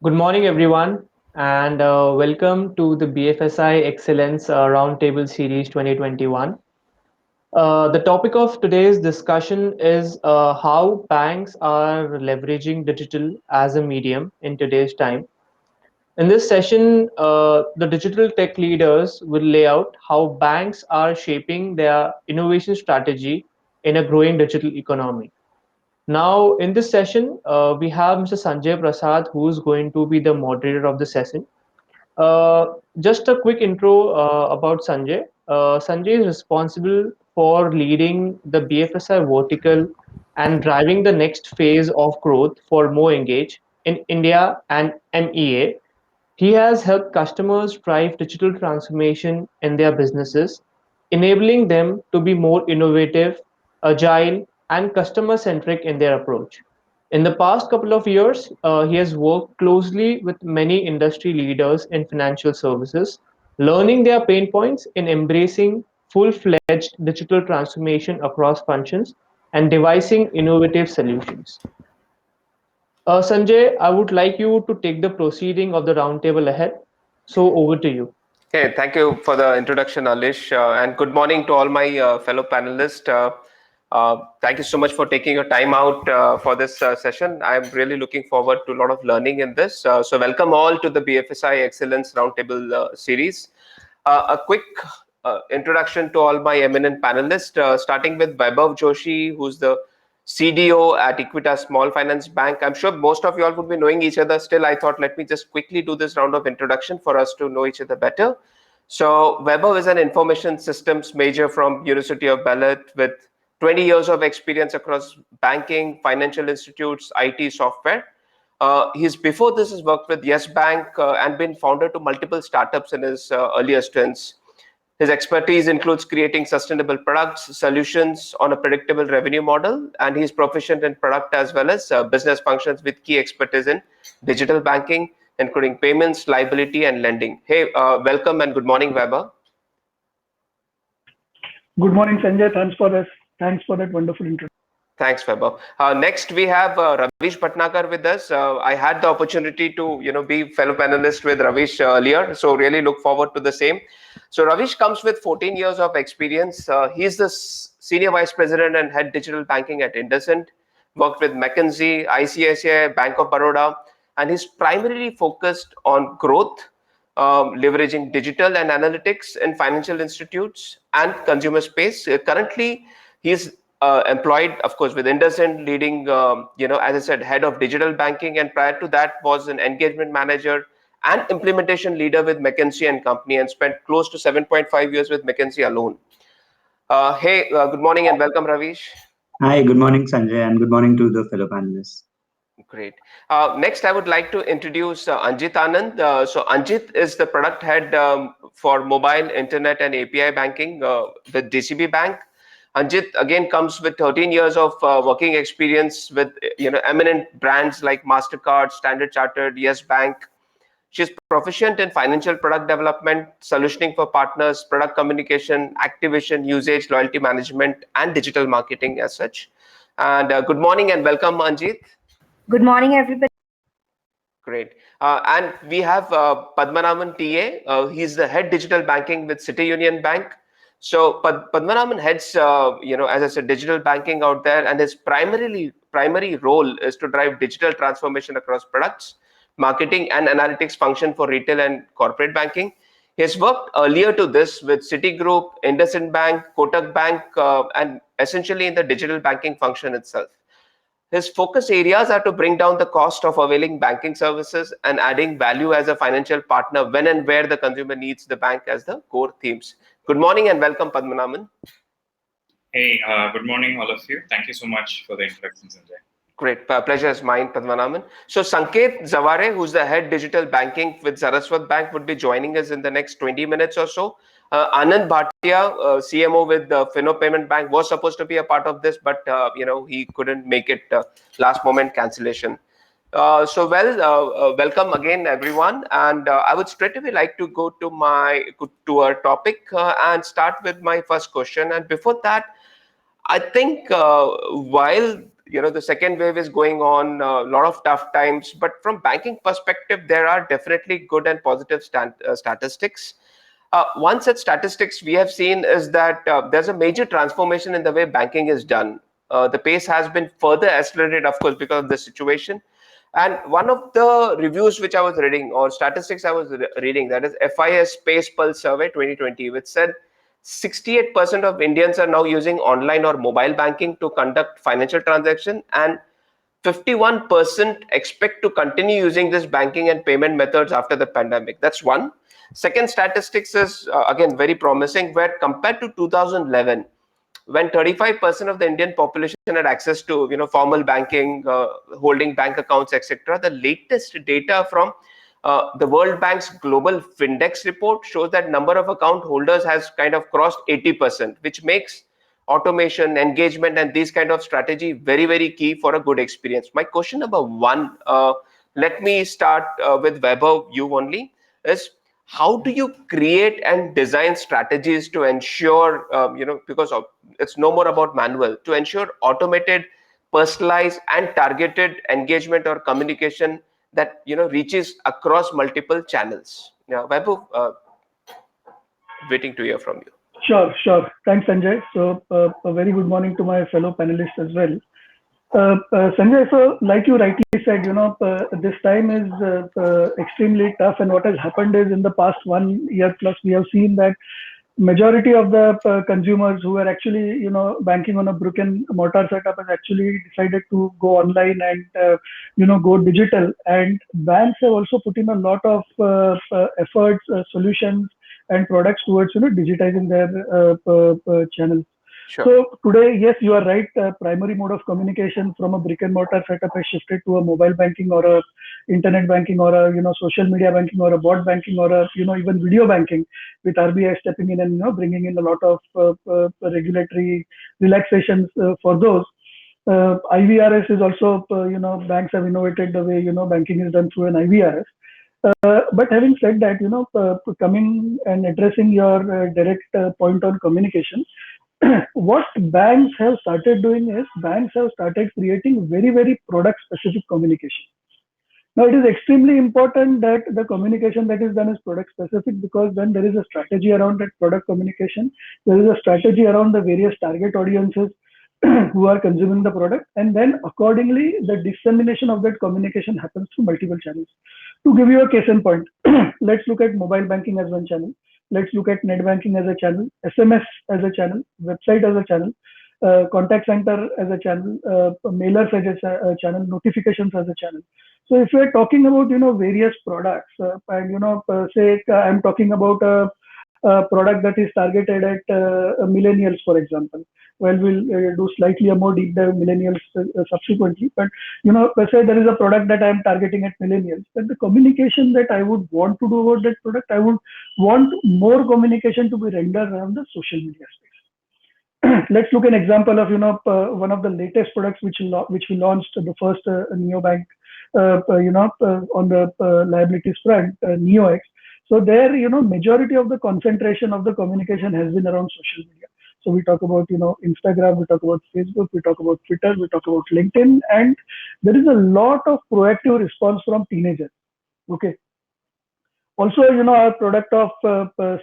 Good morning, everyone, and welcome to the BFSI Excellence Roundtable Series 2021. The topic of today's discussion is how banks are leveraging digital as a medium in today's time. In this session, the digital tech leaders will lay out how banks are shaping their innovation strategy in a growing digital economy. Now, in this session, we have Mr. Sanjay Prasad, who is going to be the moderator of the session. Just a quick intro about Sanjay. Sanjay is responsible for leading the BFSI vertical and driving the next phase of growth for More Engage in India and MEA. He has helped customers drive digital transformation in their businesses, enabling them to be more innovative, agile, and customer centric in their approach. In the past couple of years, he has worked closely with many industry leaders in financial services, learning their pain points in embracing full fledged digital transformation across functions and devising innovative solutions. Sanjay, I would like you to take the proceeding of the roundtable ahead. So over to you. Okay, thank you for the introduction, Alish, and good morning to all my fellow panelists. Thank you so much for taking your time out for this session. I'm really looking forward to a lot of learning in this. So, welcome all to the BFSI Excellence Roundtable series. A quick introduction to all my eminent panelists, starting with Vaibhav Joshi, who's the CDO at Equitas Small Finance Bank. I'm sure most of you all would be knowing each other. Still, I thought let me just quickly do this round of introduction for us to know each other better. So Vaibhav is an information systems major from University of Ballet with 20 years of experience across banking, financial institutes, IT software. He's before this has worked with Yes Bank and been founder to multiple startups in his earlier stints. His expertise includes creating sustainable products, solutions on a predictable revenue model, and he's proficient in product as well as business functions with key expertise in digital banking, including payments, liability, and lending. Hey, welcome and good morning, Weber. Good morning, Sanjay. Thanks for this. Thanks for that wonderful intro. Thanks, Weber. Next, we have Ravish Bhatnagar with us. I had the opportunity to, be fellow panelist with Ravish earlier, so really look forward to the same. So Ravish comes with 14 years of experience. He's the senior vice president and head digital banking at IndusInd. Worked with McKinsey, ICICI, Bank of Baroda, and he's primarily focused on growth, leveraging digital and analytics in financial institutes and consumer space. Currently, he's employed, of course, with IndusInd, leading, as I said, head of digital banking, and prior to that was an engagement manager and implementation leader with McKinsey and Company, and spent close to 7.5 years with McKinsey alone. Hey, good morning and welcome, Ravish. Hi, good morning, Sanjay, and good morning to the fellow panelists. Great. Next, I would like to introduce Anjit Anand. So Anjit is the product head for mobile, internet, and API banking with DCB Bank. Anjit again comes with 13 years of working experience with eminent brands like Mastercard, Standard Chartered, Yes Bank. She's proficient in financial product development, solutioning for partners, product communication, activation, usage, loyalty management, and digital marketing as such. And good morning and welcome, Anjit. Good morning, everybody. Great. And we have Padmanabhan TA. He's the head digital banking with City Union Bank. So Padmanabhan heads, as I said, digital banking out there, and his primary role is to drive digital transformation across products, marketing, and analytics function for retail and corporate banking. He has worked earlier to this with Citigroup, IndusInd Bank, Kotak Bank, and essentially in the digital banking function itself. His focus areas are to bring down the cost of availing banking services and adding value as a financial partner when and where the consumer needs the bank as the core themes. Good morning and welcome, Padmanabhan. Hey, good morning, all of you. Thank you so much for the introduction, Sanjay. Great. Pleasure is mine, Padmanabhan. So Sanket Zavare, who's the head digital banking with Saraswat Bank, would be joining us in the next 20 minutes or so. Anand Bhatia, CMO with Fino Payment Bank, was supposed to be a part of this, but he couldn't make it. Last moment cancellation. Welcome again, everyone. And I would straight away like to go to our topic and start with my first question. And before that, I think while the second wave is going on, a lot of tough times. But from banking perspective, there are definitely good and positive statistics. One such statistics we have seen is that there's a major transformation in the way banking is done. The pace has been further accelerated, of course, because of the situation. And one of the reviews which I was reading, or statistics I was reading, that is FIS Space Pulse Survey 2020, which said 68% of Indians are now using online or mobile banking to conduct financial transaction, and 51% expect to continue using this banking and payment methods after the pandemic. That's one. Second statistics is again very promising, where compared to 2011, when 35% of the Indian population had access to formal banking, holding bank accounts, etc., the latest data from the World Bank's Global Findex report shows that number of account holders has kind of crossed 80%, which makes automation, engagement, and these kind of strategy very, very key for a good experience. My question number one, let me start with Vaibhav, you only, is how do you create and design strategies to ensure, because it's no more about manual, to ensure automated, personalized, and targeted engagement or communication that reaches across multiple channels? Yeah, Vaibhav, waiting to hear from you. Sure. Thanks, Sanjay. So, a very good morning to my fellow panelists as well. Sanjay, so like you rightly said, this time is extremely tough, and what has happened is in the past 1 year plus, we have seen that majority of the consumers who are actually, banking on a brick and mortar setup has actually decided to go online and, go digital. And banks have also put in a lot of efforts, solutions, and products towards, digitizing their channels. Sure. So today, yes, you are right. Primary mode of communication from a brick and mortar setup has shifted to a mobile banking or a internet banking or a social media banking or a bot banking or a even video banking, with RBI stepping in and bringing in a lot of regulatory relaxations for those. IVRS is also banks have innovated the way banking is done through an IVRS. But having said that, coming and addressing your direct point on communication. What banks have started doing is banks have started creating very, very product specific communication. Now, it is extremely important that the communication that is done is product specific, because then there is a strategy around that product communication. There is a strategy around the various target audiences who are consuming the product, and then accordingly the dissemination of that communication happens through multiple channels. To give you a case in point, let's look at mobile banking as one channel. Let's look at net banking as a channel, SMS as a channel, website as a channel, contact center as a channel, mailers as a channel, notifications as a channel. So if we're talking about various products, and say I'm talking about a product that is targeted at millennials, for example. Well, we'll do slightly a more deep dive millennials subsequently. But let's say there is a product that I'm targeting at millennials. But the communication that I would want to do about that product, I would want more communication to be rendered around the social media space. Let's look at an example of one of the latest products which we launched, the first neobank on the liabilities front, NeoX. So there, majority of the concentration of the communication has been around social media. So we talk about, Instagram, we talk about Facebook, we talk about Twitter, we talk about LinkedIn, and there is a lot of proactive response from teenagers. Okay. Also, our product of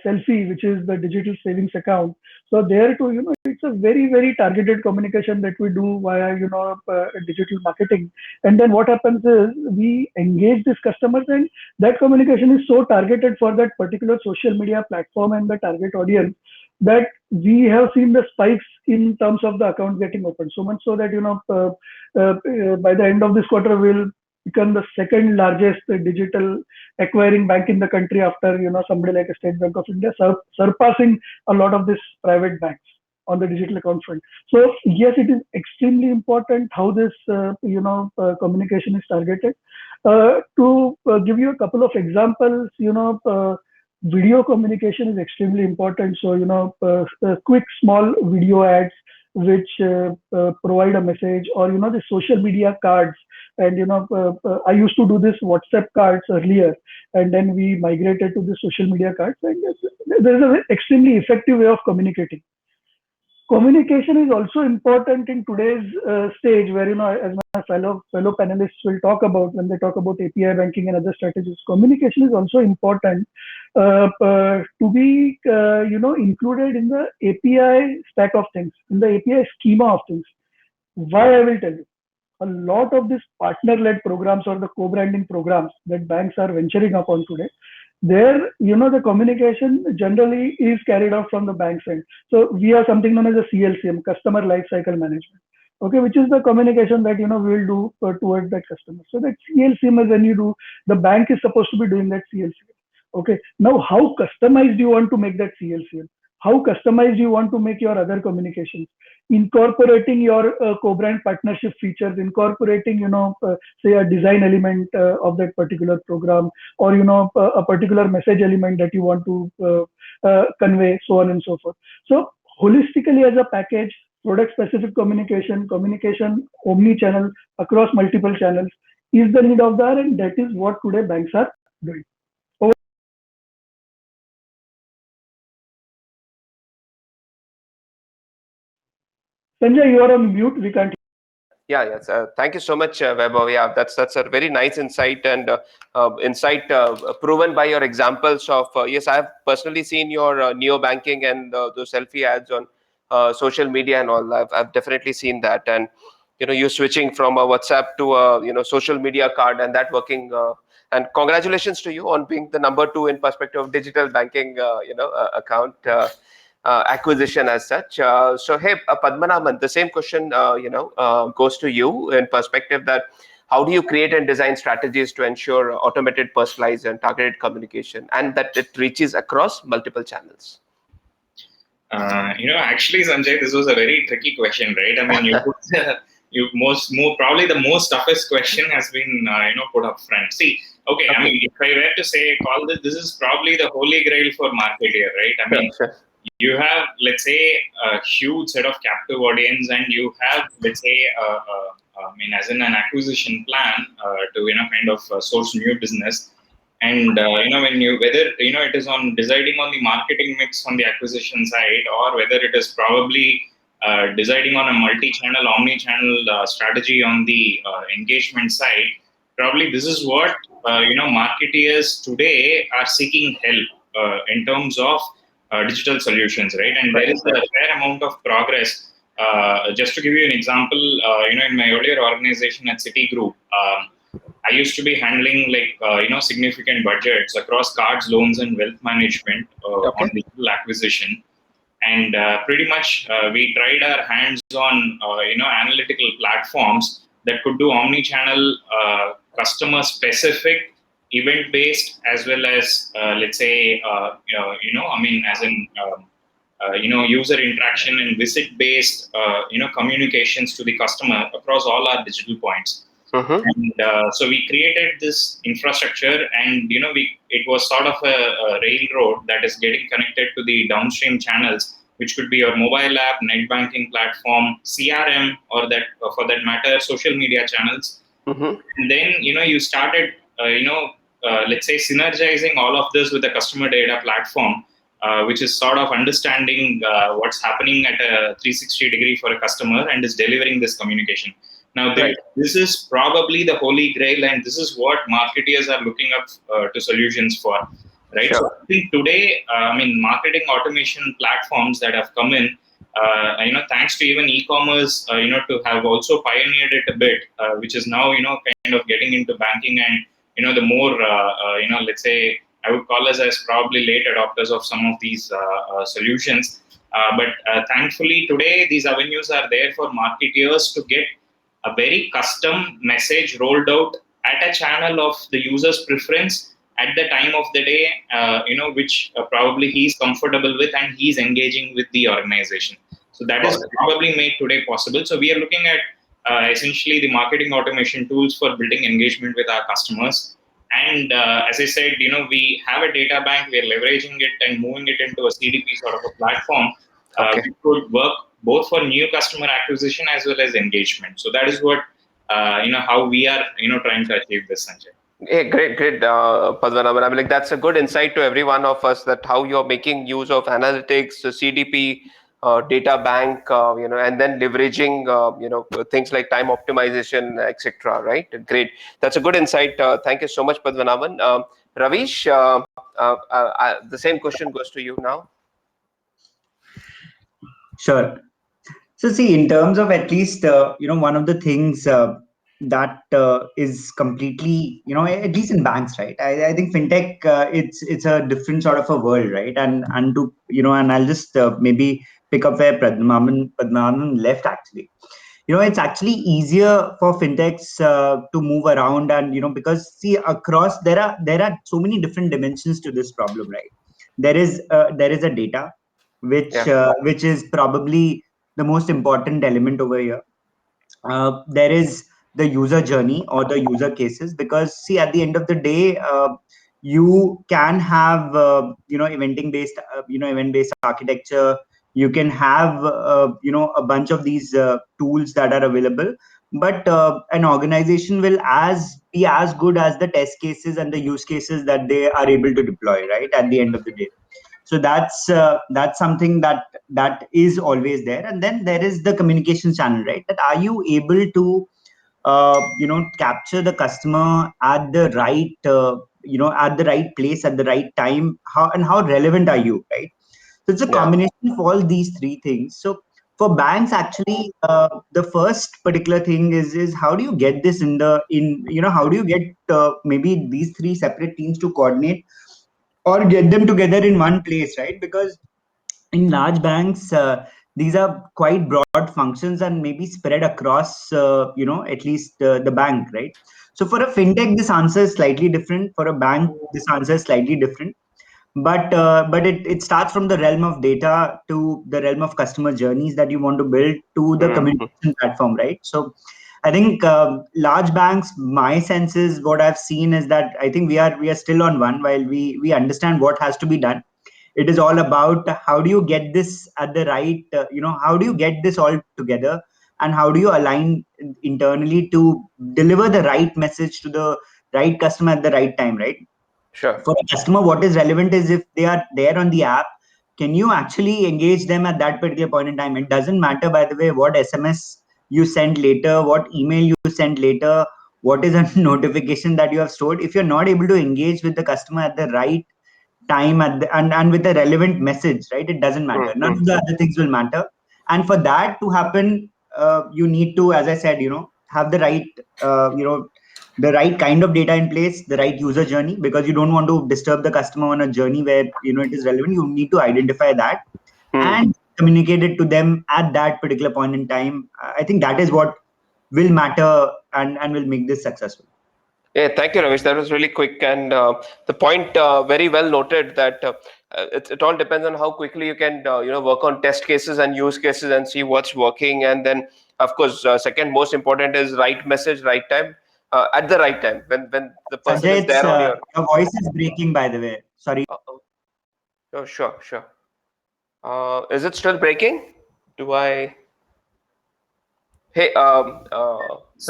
Selfie, which is the digital savings account. So there too, it's a very, very targeted communication that we do via, digital marketing. And then what happens is we engage these customers, and that communication is so targeted for that particular social media platform and the target audience that we have seen the spikes in terms of the account getting opened. So much so that, by the end of this quarter, we'll become the second largest digital acquiring bank in the country after somebody like a State Bank of India, surpassing a lot of these private banks on the digital account front. So yes, it is extremely important how this communication is targeted. To give you a couple of examples, video communication is extremely important. So quick small video ads which provide a message, or the social media cards. And I used to do this WhatsApp cards earlier, and then we migrated to the social media cards. And there is an extremely effective way of communicating. communication is also important in today's stage, where as my fellow panelists will talk about when they talk about API banking and other strategies. Communication is also important to be included in the API stack of things, in the API schema of things. Why? I will tell you. A lot of these partner-led programs or the co-branding programs that banks are venturing upon today, there, the communication generally is carried out from the bank's end. So we have something known as a CLCM, Customer Lifecycle Management, okay, which is the communication that, we will do towards that customer. So that CLCM is when you do, the bank is supposed to be doing that CLCM. Okay. Now, how customized you want to make that CLCM? How customized you want to make your other communications? Incorporating your co-brand partnership features, incorporating, say a design element of that particular program, or, a particular message element that you want to convey, so on and so forth. So holistically as a package, product specific communication, omni-channel across multiple channels is the need of the hour, and that is what today banks are doing. Sanjay, you are on mute. We can't. Yeah, yes. Thank you so much, Vaibhav. Yeah, that's a very nice insight, and insight proven by your examples of yes, I have personally seen your neo banking and those selfie ads on social media and all. I've definitely seen that, and you switching from a WhatsApp to a social media card, and that working. And congratulations to you on being the number 2 in perspective of digital banking, account. Acquisition as such. So, hey, Padmanabhan, the same question, goes to you in perspective that how do you create and design strategies to ensure automated, personalized, and targeted communication, and that it reaches across multiple channels? Actually, Sanjay, this was a very tricky question, right? I mean, probably the most toughest question has been, put up front. See, okay, I mean, if I were to say, this is probably the holy grail for marketer, right? I mean, you have, let's say, a huge set of captive audience, and you have, let's say, as in an acquisition plan to, kind of source new business. And whether it is on deciding on the marketing mix on the acquisition side, or whether it is probably deciding on a multi-channel, omni-channel strategy on the engagement side, probably this is what marketeers today are seeking help in terms of digital solutions, right? And there is a fair amount of progress. Just to give you an example, in my earlier organization at Citigroup, I used to be handling significant budgets across cards, loans, and wealth management on digital acquisition. And pretty much we tried our hands on analytical platforms that could do omni-channel, customer-specific, event-based, as well as let's say as in user interaction and visit-based communications to the customer across all our digital points. And so we created this infrastructure, and it was sort of a railroad that is getting connected to the downstream channels, which could be your mobile app, net banking platform, CRM, or that for that matter, social media channels. And then you started let's say synergizing all of this with a customer data platform, which is sort of understanding what's happening at a 360 degree for a customer and is delivering this communication. Now, this is probably the holy grail, and this is what marketeers are looking up to solutions for, right? Sure. So I think today, marketing automation platforms that have come in, thanks to even e-commerce, to have also pioneered it a bit, which is now, kind of getting into banking, and, the more, let's say, I would call us as probably late adopters of some of these solutions. But thankfully, today, these avenues are there for marketeers to get a very custom message rolled out at a channel of the user's preference at the time of the day, which probably he's comfortable with and he's engaging with the organization. So that is probably made today possible. So we are looking at essentially the marketing automation tools for building engagement with our customers. And as I said, we have a data bank, we are leveraging it and moving it into a CDP sort of a platform, which could work both for new customer acquisition as well as engagement. So that is what, how we are, trying to achieve this, Sanjay. Hey, great, Padmanabhan. I mean, that's a good insight to every one of us, that how you're making use of analytics, CDP, data bank, and then leveraging, things like time optimization, etc. Right? Great. That's a good insight. Thank you so much, Padmanabhan. Ravish, the same question goes to you now. Sure. So see, in terms of at least, one of the things that is completely, at least in banks, right? I think fintech, it's a different sort of a world, right? And to, and I'll just maybe pick up where Padmanabhan left actually. It's actually easier for fintechs to move around, and because see, across there are so many different dimensions to this problem, right? There is a data which Yeah. which is probably the most important element over here. There is the user journey or the user cases, because see, at the end of the day, you can have event based architecture. You can have a bunch of these tools that are available, but an organization will be as good as the test cases and the use cases that they are able to deploy, right, at the end of the day. So that's something that is always there. And then there is the communication channel, right? That are you able to capture the customer at the right at the right place at the right time, how relevant are you, right? So it's a Yeah. combination of all these three things. So for banks, actually, the first particular thing is how do you get this how do you get maybe these three separate teams to coordinate or get them together in one place, right? Because in large banks, these are quite broad functions and maybe spread across, at least the bank, right? So for a fintech, this answer is slightly different. For a bank, this answer is slightly different. But it starts from the realm of data to the realm of customer journeys that you want to build to the Mm-hmm. communication platform, right? So I think large banks, my sense is what I've seen is that I think we are still on one. While we understand what has to be done, it is all about how do you get this at the right, how do you get this all together, and how do you align internally to deliver the right message to the right customer at the right time, right? Sure. For a customer, what is relevant is if they are there on the app, can you actually engage them at that particular point in time? It doesn't matter, by the way, what SMS you send later, what email you send later, what is a notification that you have stored. If you're not able to engage with the customer at the right time and with a relevant message, right, it doesn't matter. None of the other things will matter. And for that to happen, you need to, as I said, have the right the right kind of data in place, the right user journey, because you don't want to disturb the customer on a journey where it is relevant. You need to identify that and communicate it to them at that particular point in time. I think that is what will matter and will make this successful. Yeah, thank you, Ramesh. That was really quick, and the point very well noted that it all depends on how quickly you can work on test cases and use cases and see what's working, and then of course second most important is right message, right time, at the right time when the person Sanjay, is it's there on your. your voice is breaking, by the way. Sorry. Oh, sure, sure. Is it still breaking? Do I? Hey, Sanjay,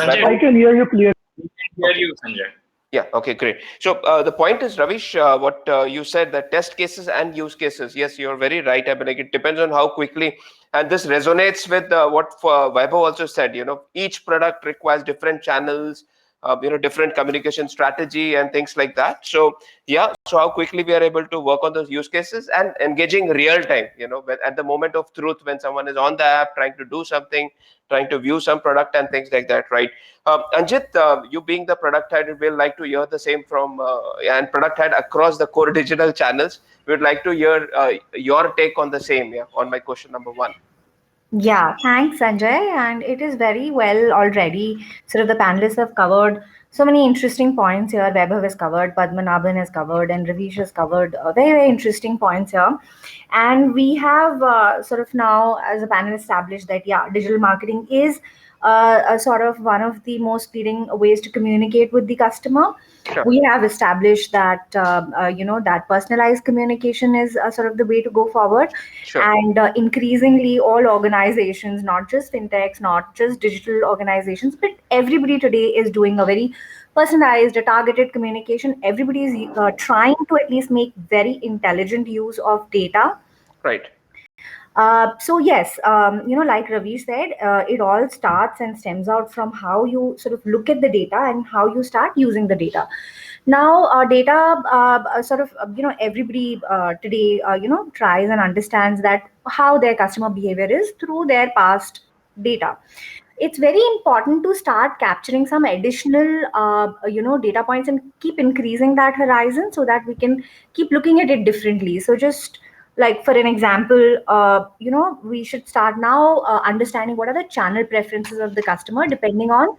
I Vaibhav? can hear you clearly. we can hear Okay. you, Sanjay. Yeah, okay, great. So the point is, Ravish, what you said, that test cases and use cases. Yes, you're very right. I mean, like, it depends on how quickly, and this resonates with what Vaibhav also said. Each product requires different channels, different communication strategy and things like that. So yeah, so how quickly we are able to work on those use cases and engaging real time. At the moment of truth, when someone is on the app trying to do something, trying to view some product and things like that, right? Anjit, you being the product head, we would like to hear the same from and product head across the core digital channels. We would like to hear your take on the same, yeah, on my question number one. Yeah, thanks, Sanjay. And it is very well already. Sort of the panelists have covered so many interesting points here. Vaibhav has covered, Padmanabhan has covered, and Ravish has covered very, very interesting points here. And we have sort of now, as a panel, established that, yeah, digital marketing is a sort of one of the most leading ways to communicate with the customer. Sure, We have established that that personalized communication is sort of the way to go forward, sure, and increasingly all organizations, not just fintechs, not just digital organizations, but everybody today is doing a very personalized, targeted communication. Everybody is trying to at least make very intelligent use of data. right. So yes, like Ravi said, it all starts and stems out from how you sort of look at the data and how you start using the data. Now, data everybody today tries and understands that how their customer behavior is through their past data. It's very important to start capturing some additional data points and keep increasing that horizon so that we can keep looking at it differently. So just like for an example, we should start now understanding what are the channel preferences of the customer depending on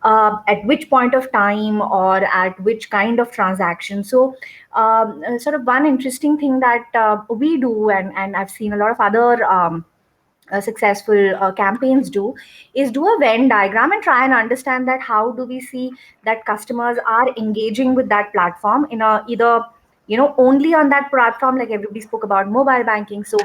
at which point of time or at which kind of transaction. So sort of one interesting thing that we do, and I've seen a lot of other successful campaigns do, is do a Venn diagram and try and understand that how do we see that customers are engaging with that platform in a either only on that platform, like everybody spoke about mobile banking. So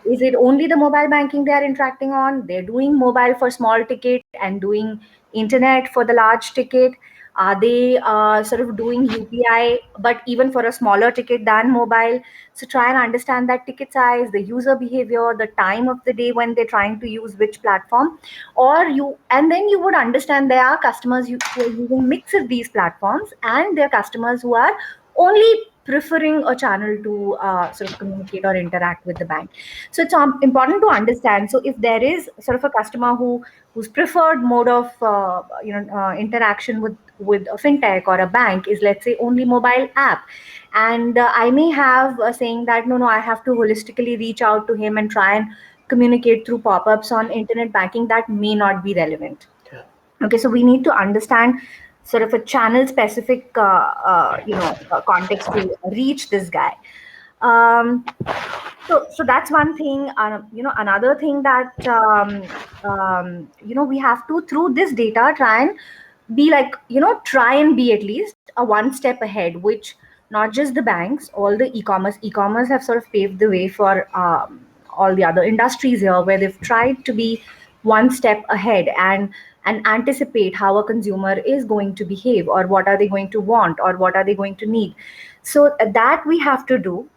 is it only the mobile banking they are interacting on? They're doing mobile for small ticket and doing internet for the large ticket. Are they sort of doing UPI, but even for a smaller ticket than mobile? So try and understand that ticket size, the user behavior, the time of the day when they're trying to use which platform, and then you would understand there are customers who are using mix of these platforms, and there are customers who are only preferring a channel to sort of communicate or interact with the bank. So it's important to understand. So if there is sort of a customer whose preferred mode of interaction with a fintech or a bank is, let's say, only mobile app, and I may have saying that no, I have to holistically reach out to him and try and communicate through pop-ups on internet banking, that may not be relevant. Okay, so we need to understand sort of a channel specific context to reach this guy. Um, so that's one thing. Another thing that we have to, through this data, try and be like, try and be at least a one step ahead, which not just the banks, all the e-commerce have sort of paved the way for all the other industries here, where they've tried to be one step ahead and anticipate how a consumer is going to behave, or what are they going to want, or what are they going to need. So that we have to do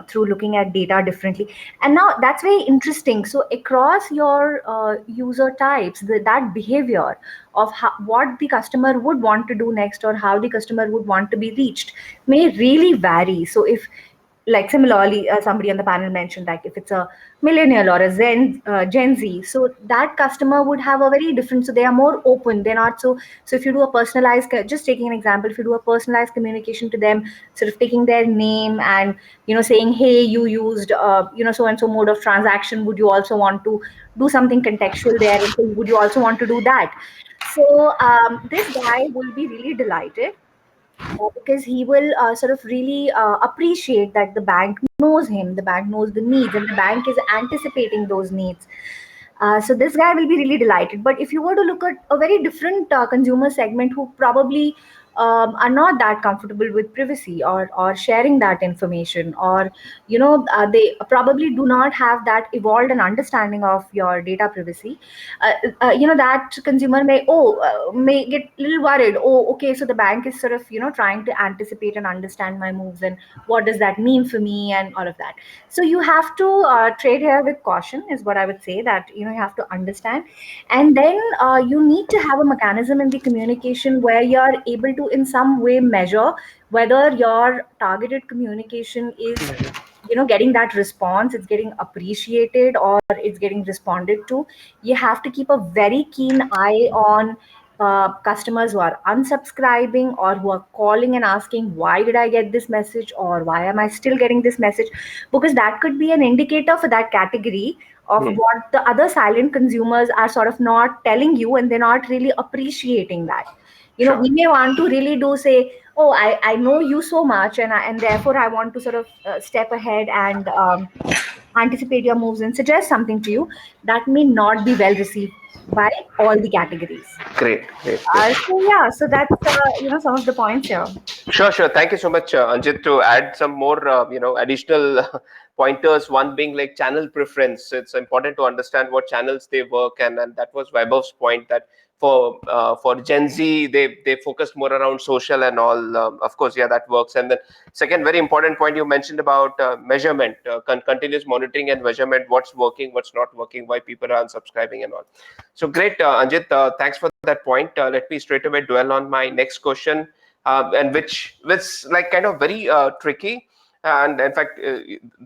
through looking at data differently. And now that's very interesting. So across your user types, that behavior of what the customer would want to do next, or how the customer would want to be reached, may really vary. So if, like similarly, somebody on the panel mentioned, like if it's a millennial or a Gen Z, so that customer would have a very different, so they are more open, they're not so if you do a personalized, just taking an example, if you do a personalized communication to them, sort of taking their name and saying, hey, you used so and so mode of transaction, would you also want to do something contextual there, and so would you also want to do that? So this guy will be really delighted, because he will sort of really appreciate that the bank knows him, the bank knows the needs, and the bank is anticipating those needs. So this guy will be really delighted. But if you were to look at a very different consumer segment who probably are not that comfortable with privacy, or sharing that information, or they probably do not have that evolved an understanding of your data privacy, that consumer may get a little worried. Oh, okay, so the bank is sort of trying to anticipate and understand my moves, and what does that mean for me, and all of that. So you have to trade here with caution, is what I would say, that you have to understand. And then you need to have a mechanism in the communication where you're able to in some way measure whether your targeted communication is getting that response, it's getting appreciated, or it's getting responded to. You have to keep a very keen eye on customers who are unsubscribing, or who are calling and asking, why did I get this message, or why am I still getting this message? Because that could be an indicator for that category of what the other silent consumers are sort of not telling you, and they're not really appreciating that. We may want to really do say, oh, I know you so much, and therefore I want to sort of step ahead and anticipate your moves and suggest something to you. That may not be well received by all the categories. Great, great, great. So yeah, so that's some of the points here. Sure, sure. Thank you so much, Anjit, to add some more, additional pointers. One being like channel preference. It's important to understand what channels they work, and that was Vaibhav's point, that for Gen Z, they focused more around social and all. Of course, yeah, that works. And then second, very important point you mentioned about measurement, continuous monitoring and measurement. What's working, what's not working, why people are unsubscribing and all. So great, Anjit. Thanks for that point. Let me straight away dwell on my next question, and which like kind of very tricky. And in fact,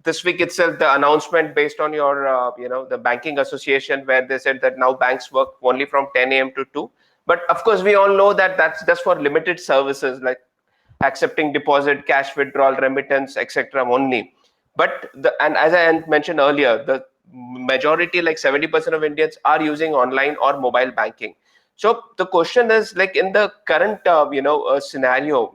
this week itself, the announcement based on your, the banking association, where they said that now banks work only from 10 a.m. to 2. But of course, we all know that that's just for limited services like accepting deposit, cash withdrawal, remittance, etc. only. But and as I mentioned earlier, the majority, like 70% of Indians, are using online or mobile banking. So the question is, like, in the current scenario,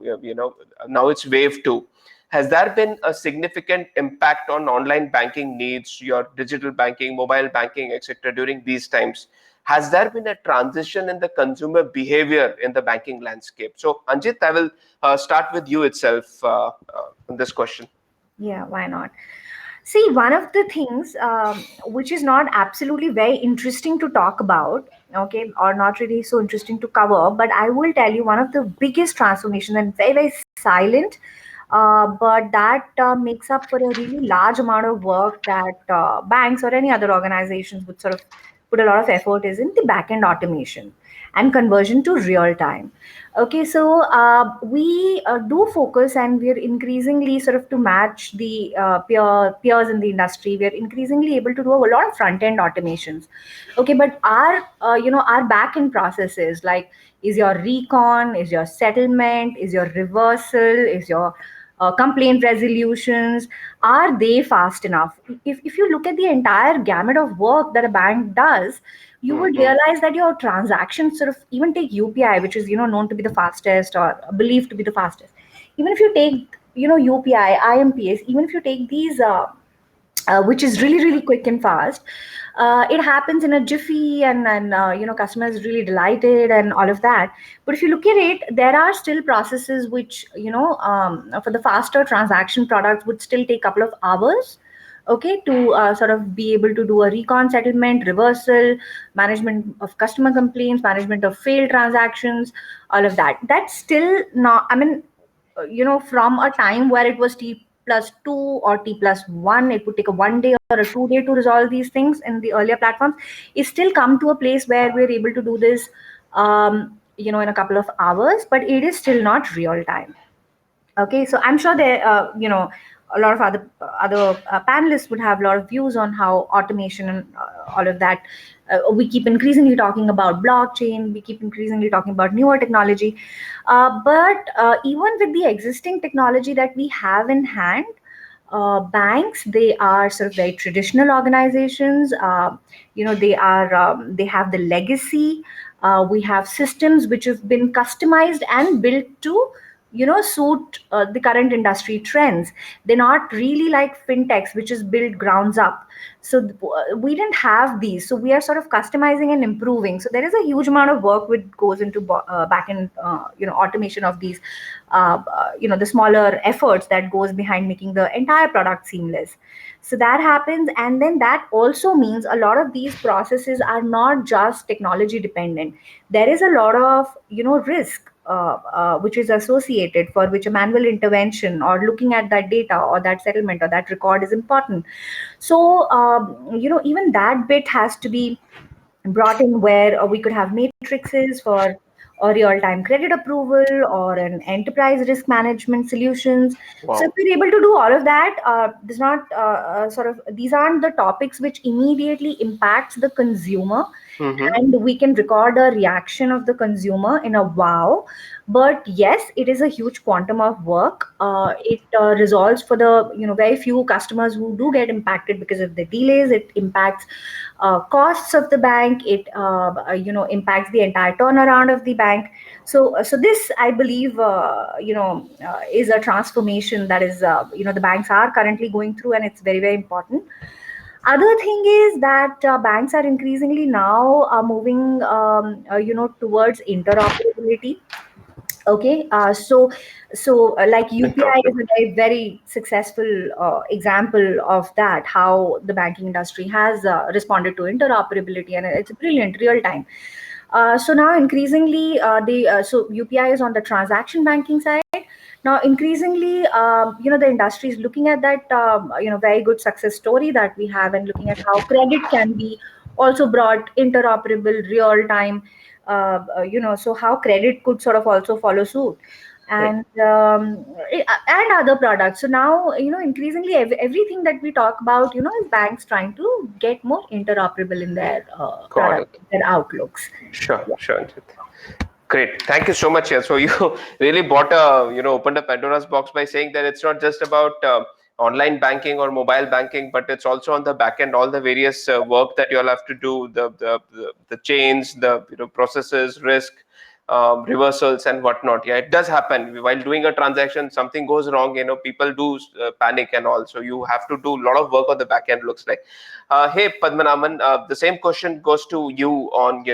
now it's wave 2. Has there been a significant impact on online banking needs, your digital banking, mobile banking, etc. during these times? Has there been a transition in the consumer behavior in the banking landscape? So, Anjit, I will start with you itself on this question. Yeah, why not? See, one of the things which is not absolutely very interesting to talk about, okay, or not really so interesting to cover, but I will tell you one of the biggest transformations and very, very silent, but that makes up for a really large amount of work that banks or any other organizations would sort of put a lot of effort is in the back-end automation and conversion to real time. Okay, so we do focus, and we are increasingly sort of to match the peers in the industry. We are increasingly able to do a lot of front end automations. Okay, but our our back end processes, like, is your recon, is your settlement, is your reversal, is your complaint resolutions, are they fast enough? If you look at the entire gamut of work that a bank does, you would realize that your transactions, sort of, even take UPI, which is known to be the fastest or believed to be the fastest. Even if you take UPI, IMPS, even if you take these which is really, really quick and fast, it happens in a jiffy, and customers really delighted and all of that. But if you look at it, there are still processes which for the faster transaction products would still take a couple of hours, okay, to sort of be able to do a recon, settlement, reversal, management of customer complaints, management of failed transactions, all of that. That's still not, I mean, from a time where it was T+2 or T+1, it would take a 1 day or a 2 day to resolve these things in the earlier platforms. It's still come to a place where we're able to do this, in a couple of hours, but it is still not real time. Okay, so I'm sure there, a lot of other panelists would have a lot of views on how automation and all of that. We keep increasingly talking about blockchain. We keep increasingly talking about newer technology, but even with the existing technology that we have in hand, banks, they are sort of very traditional organizations. They have the legacy. We have systems which have been customized and built to suit the current industry trends. They're not really like fintechs, which is built grounds up. So we didn't have these, so we are sort of customizing and improving. So there is a huge amount of work which goes into back end automation of these the smaller efforts that goes behind making the entire product seamless. So that happens, and then that also means a lot of these processes are not just technology dependent. There is a lot of risk which is associated, for which a manual intervention or looking at that data or that settlement or that record is important. So even that bit has to be brought in, where we could have matrices for a real-time credit approval or an enterprise risk management solutions. Wow. So if we're able to do all of that, there's not these aren't the topics which immediately impacts the consumer, and we can record a reaction of the consumer in a wow. But yes, it is a huge quantum of work. It resolves for the very few customers who do get impacted because of the delays. It impacts costs of the bank. It impacts the entire turnaround of the bank. So this, I believe, is a transformation that is the banks are currently going through, and it's very, very important. Other thing is that banks are increasingly now moving towards interoperability. Okay, like UPI is a very, very successful example of that, how the banking industry has responded to interoperability, and it's brilliant real time. So now increasingly, so UPI is on the transaction banking side. Now increasingly, the industry is looking at that, very good success story that we have, and looking at how credit can be also brought interoperable, real time. So how credit could sort of also follow suit, Right. and other products. So now, increasingly everything that we talk about, is banks trying to get more interoperable in their Got products, it. their outlooks. Sure, Yeah. sure, Anjit. Great. Thank you so much. Yeah. So you really opened a Pandora's box by saying that it's not just about online banking or mobile banking, but it's also on the back end, all the various work that you all have to do, the chains, the processes, risk, reversals, and whatnot. Yeah, it does happen while doing a transaction. Something goes wrong. People do panic and all. So you have to do a lot of work on the back end. Looks like. Hey, Padmanabhan, the same question goes to you on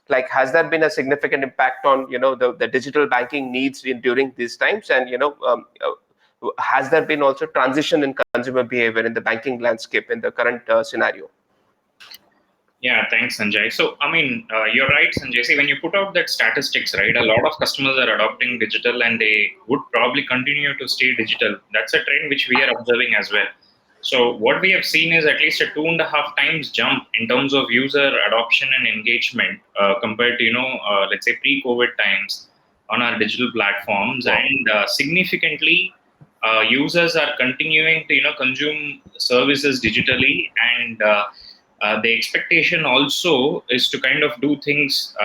like has there been a significant impact on the digital banking needs during these times, and has there been also transition in consumer behavior in the banking landscape in the current scenario? Yeah, thanks, Sanjay. So, you're right, Sanjay. See, when you put out that statistics, right, a lot of customers are adopting digital and they would probably continue to stay digital. That's a trend which we are observing as well. So, what we have seen is at least a 2.5 times jump in terms of user adoption and engagement compared to, let's say pre-COVID times on our digital platforms. Wow. And significantly, users are continuing to, consume services digitally, and the expectation also is to kind of do things,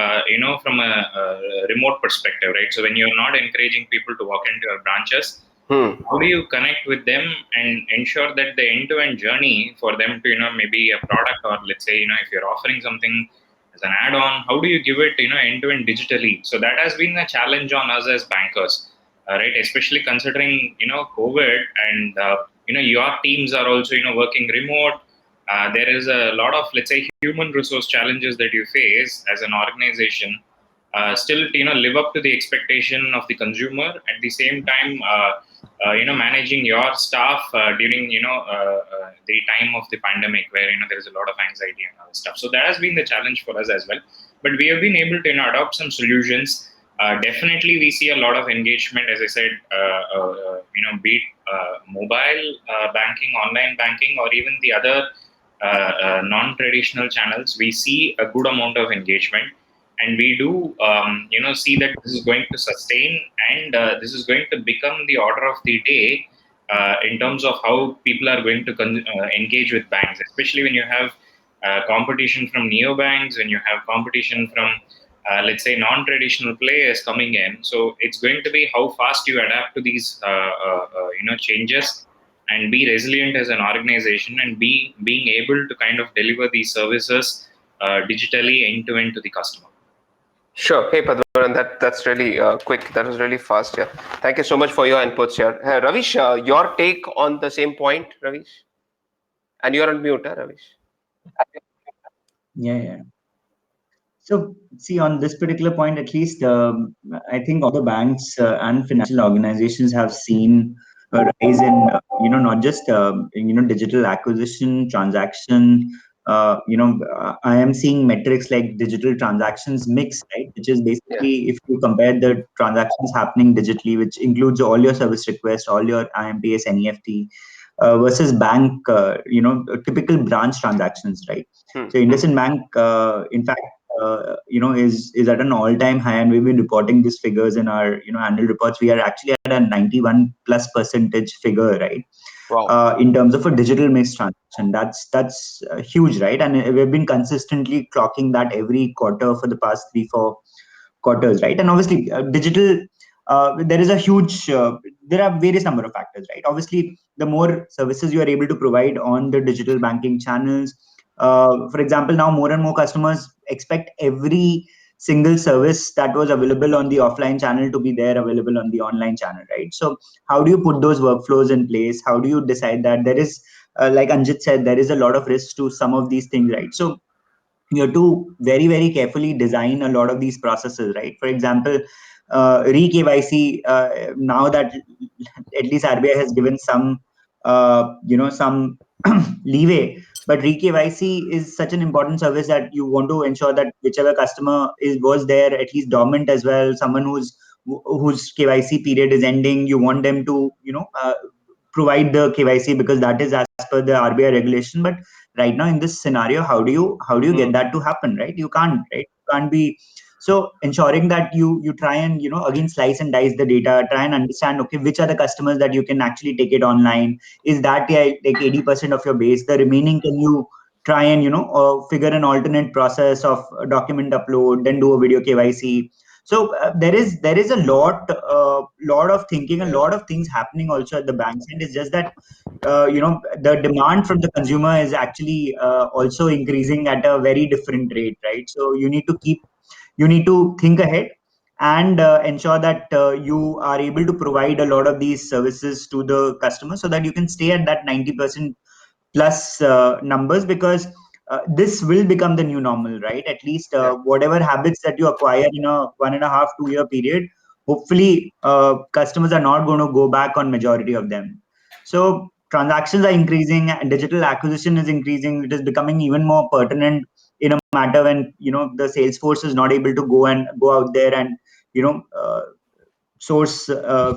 from a remote perspective, right? So when you're not encouraging people to walk into your branches, how do you connect with them and ensure that the end-to-end journey for them to, maybe a product, or let's say, if you're offering something as an add-on, how do you give it, end-to-end digitally? So that has been a challenge on us as bankers, right? Especially considering, COVID, and, your teams are also, working remote. There is a lot of, let's say, human resource challenges that you face as an organization. Still, live up to the expectation of the consumer. At the same time, managing your staff during, the time of the pandemic, where there is a lot of anxiety and other stuff. So that has been the challenge for us as well. But we have been able to, adopt some solutions. Definitely, we see a lot of engagement, as I said, be it mobile banking, online banking, or even the other non-traditional channels. We see a good amount of engagement, and we do, see that this is going to sustain, and this is going to become the order of the day in terms of how people are going to engage with banks, especially when you have competition from neobanks, when you have competition from let's say non-traditional players coming in. So it's going to be how fast you adapt to these changes, and be resilient as an organization, and being able to kind of deliver these services digitally end to end to the customer. Sure. Hey, Padmanan, that's really quick. That was really fast. Yeah. Thank you so much for your inputs here. Ravish, your take on the same point, Ravish? And you're on mute, Ravish. Yeah. So, see, on this particular point, at least, I think all the banks and financial organizations have seen a rise in, not just, digital acquisition, transaction. I am seeing metrics like digital transactions mix, right? Which is Yeah. basically if you compare the transactions happening digitally, which includes all your service requests, all your IMPS, NEFT, versus bank, typical branch transactions, right? So, IndusInd Bank, in fact, is at an all-time high, and we've been reporting these figures in our annual reports. We are actually at a 91+% figure, right? Wow. In terms of a digital mix transaction, that's huge, right? And we've been consistently clocking that every quarter for the past 3-4 quarters, right? And obviously, digital. There is a huge. There are various number of factors, right? Obviously, the more services you are able to provide on the digital banking channels. For example, now more and more customers expect every single service that was available on the offline channel to be there available on the online channel, right? So how do you put those workflows in place? How do you decide that? There is, like Anjit said, there is a lot of risk to some of these things, right? So you have to very, very carefully design a lot of these processes, right? For example, re-KYC, now that at least RBI has given some, some leeway, But re-KYC is such an important service that you want to ensure that whichever customer was there, at least dormant as well, someone whose KYC period is ending, you want them to, provide the KYC because that is as per the RBI regulation. But right now in this scenario, how do you get that to happen, right? You can't, right? You can't be. So ensuring that you try and again slice and dice the data, try and understand, okay, which are the customers that you can actually take it online. Is that like 80% of your base? The remaining, can you try and figure an alternate process of document upload, then do a video KYC? So there is a lot of thinking, a lot of things happening also at the bank's end. It's just that the demand from the consumer is actually also increasing at a very different rate, right? So you need to think ahead and ensure that you are able to provide a lot of these services to the customer so that you can stay at that 90% plus numbers, because this will become the new normal, right? At least whatever habits that you acquire in a 1.5-2 year period, hopefully customers are not going to go back on majority of them. So transactions are increasing, and digital acquisition is increasing. It is becoming even more pertinent in a matter when the sales force is not able to go out there and source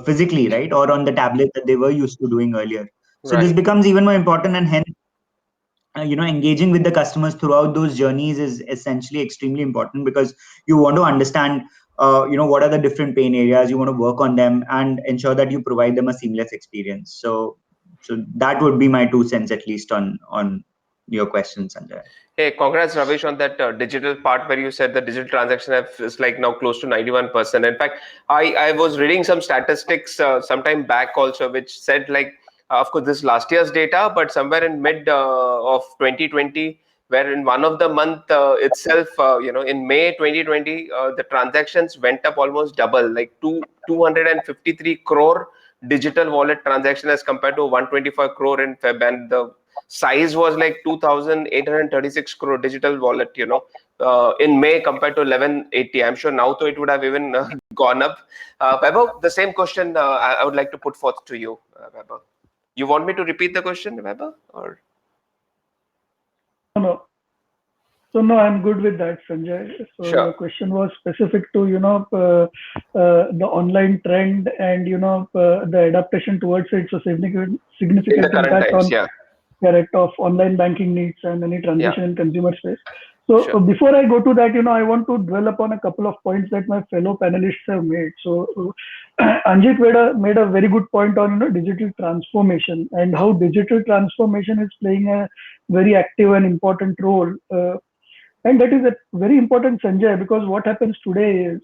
physically, right, or on the tablet that they were used to doing earlier. So this Right. becomes even more important, and hence engaging with the customers throughout those journeys is essentially extremely important, because you want to understand what are the different pain areas, you want to work on them and ensure that you provide them a seamless experience. So that would be my 2 cents, at least on your question, Sanjay. Hey, congrats, Ravish, on that digital part where you said the digital transaction is like now close to 91%. In fact, I was reading some statistics sometime back also, which said like, of course, this last year's data, but somewhere in mid of 2020, where in one of the month itself, in May 2020, the transactions went up almost double, like 253 crore digital wallet transaction as compared to 125 crore in Feb, and the size was like 2,836 crore digital wallet, in May compared to 1180. I'm sure now though it would have even gone up. Vaibhav, the same question I would like to put forth to you, Vaibhav. You want me to repeat the question, Vaibhav, or? No. So no, I'm good with that, Sanjay. So your Sure. question was specific to the online trend and the adaptation towards it. So In the significant current impact times, on yeah. correct of online banking needs and any Yeah, transition in consumer space. So sure. before I go to that, I want to dwell upon a couple of points that my fellow panelists have made. So Anjit made a very good point on digital transformation and how digital transformation is playing a very active and important role. And that is a very important, Sanjay, because what happens today is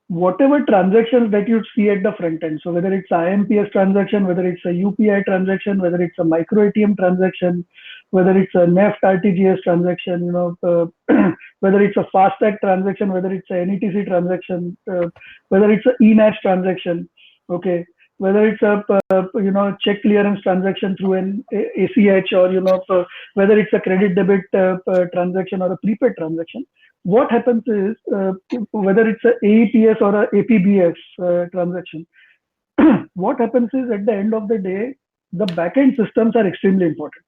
whatever transactions that you see at the front end, so whether it's IMPS transaction, whether it's a UPI transaction, whether it's a micro ATM transaction, whether it's a NEFT RTGS transaction, whether it's a FASTag transaction, whether it's a NETC transaction, whether it's a eNACH transaction, okay, whether it's a check clearance transaction through an ACH, or whether it's a credit debit transaction or a prepaid transaction. What happens is whether it's a AEPS or a APBS transaction, what happens is at the end of the day, the backend systems are extremely important.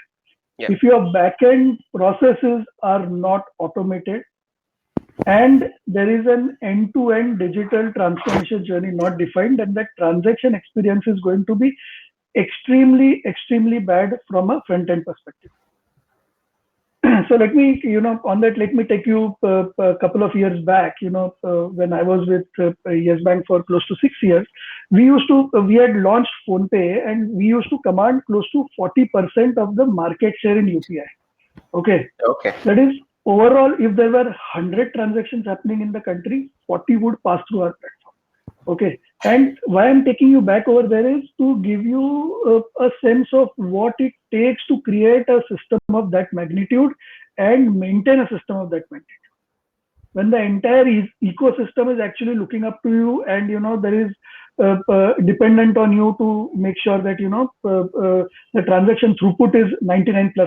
Yeah. If your backend processes are not automated and there is an end-to-end digital transformation journey not defined, then that transaction experience is going to be extremely, extremely bad from a front-end perspective. So let me, on that, let me take you a couple of years back. When I was with Yes Bank for close to 6 years, we had launched PhonePe, and we used to command close to 40% of the market share in UPI. Okay. Okay. That is overall, if there were 100 transactions happening in the country, 40 would pass through our platform. Okay. And why I'm taking you back over there is to give you a sense of what it takes to create a system of that magnitude and maintain a system of that magnitude. When the entire ecosystem is actually looking up to you, and there is dependent on you to make sure that the transaction throughput is 99+%.